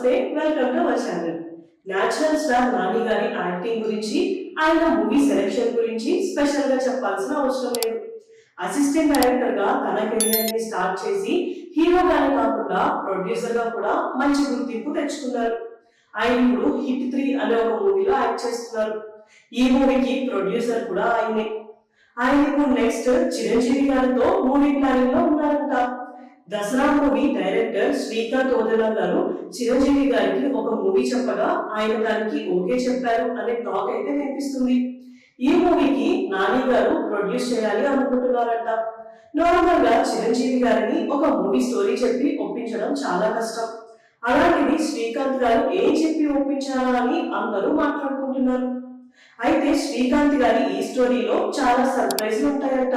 నమస్తే, welcome to our channel. Natural star Nani గారి acting గురించి, ఆయన మూవీ సెలెక్షన్ గురించి స్పెషల్ గా చెప్పాల్సిన అవసరం లేదు. అసిస్టెంట్ డైరెక్టర్ గా తన కెరీర్ ని స్టార్ట్ చేసి హీరోగానే కాకుండా ప్రొడ్యూసర్ గా కూడా మంచి గుర్తింపు తెచ్చుకున్నారు. ఆయన ఇప్పుడు హిట్ 3 అనే ఒక మూవీలో యాక్ట్ చేస్తున్నారు. ఈ మూవీకి ప్రొడ్యూసర్ కూడా ఆయనే. ఆయన ఇప్పుడు నెక్స్ట్ చిరంజీవి గారితో మూవీ ప్లానింగ్ లో ఉన్నారంట. దసరా మూవీ డైరెక్టర్ శ్రీకాంత్ ఓదెలా గారు చిరంజీవి గారికి ఒక మూవీ చెప్పగా ఆయన దానికి ఓకే చెప్పారు అనే టాక్ అయితే వినిపిస్తుంది. ఈ మూవీకి నాని గారు ప్రొడ్యూస్ చేయాలి అనుకుంటున్నారంట. నార్మల్ గా చిరంజీవి గారిని ఒక మూవీ స్టోరీ చెప్పి ఒప్పించడం చాలా కష్టం. అలాంటిది శ్రీకాంత్ గారు ఏం చెప్పి ఒప్పించారా అని అందరూ మాట్లాడుకుంటున్నారు. అయితే శ్రీకాంత్ గారి ఈ స్టోరీలో చాలా సర్ప్రైజ్లు ఉంటాయంట.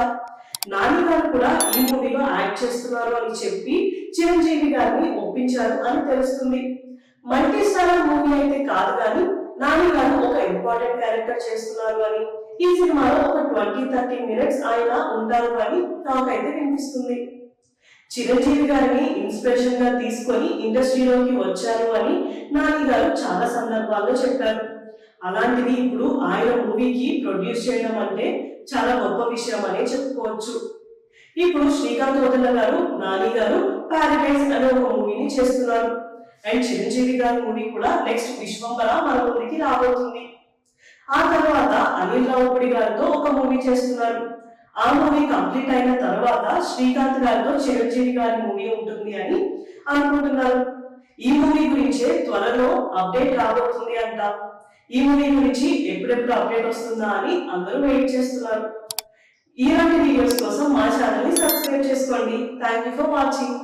నాని గారు కూడా ఈ మూవీలో యాక్ట్ చేస్తున్నారు అని చెప్పి చిరంజీవి గారిని ఒప్పించారు అని తెలుస్తుంది. మల్టీ స్టారర్ మూవీ అయితే కాదు కానీ నాని గారు ఒక ఇంపార్టెంట్ క్యారెక్టర్ చేస్తున్నారు అని, ఈ సినిమాలో ఒక 20-30 మినిట్స్ ఆయన ఉంటారు అని టాక్ అయితే వినిపిస్తుంది. చిరంజీవి గారిని ఇన్స్పిరేషన్ గా తీసుకొని ఇండస్ట్రీలోకి వచ్చారు అని నాని గారు చాలా సందర్భాల్లో చెప్పారు. అలాంటిది ఇప్పుడు ఆయన మూవీకి ప్రొడ్యూస్ చేయడం అంటే చాలా గొప్ప విషయం అనే చెప్పుకోవచ్చు. ఇప్పుడు శ్రీకాంత్ ఓదెలా గారు నాని గారు పారడైజ్ అనే ఒక మూవీని చేస్తున్నారు. అండ్ చిరంజీవి గారి మూవీ కూడా నెక్స్ట్ విశ్వంబర మన ముందుకి రాబోతుంది. ఆ తర్వాత అనిల్ రావుపూడి గారితో ఒక మూవీ చేస్తున్నారు. ఆ మూవీ కంప్లీట్ అయిన తర్వాత శ్రీకాంత్ గారితో చిరంజీవి గారి మూవీ ఉంటుంది అని అనుకుంటున్నారు. ఈ మూవీ గురించే త్వరలో అప్డేట్ రాబోతుంది అంట. ఈ మూవీ గురించి ఎప్పుడెప్పుడు అప్డేట్ వస్తుందా అని అందరూ వెయిట్ చేస్తున్నారు. ఇలాంటి వీడియోస్ కోసం మా ఛానల్ ని సబ్స్క్రైబ్ చేసుకోండి. Thank you for watching.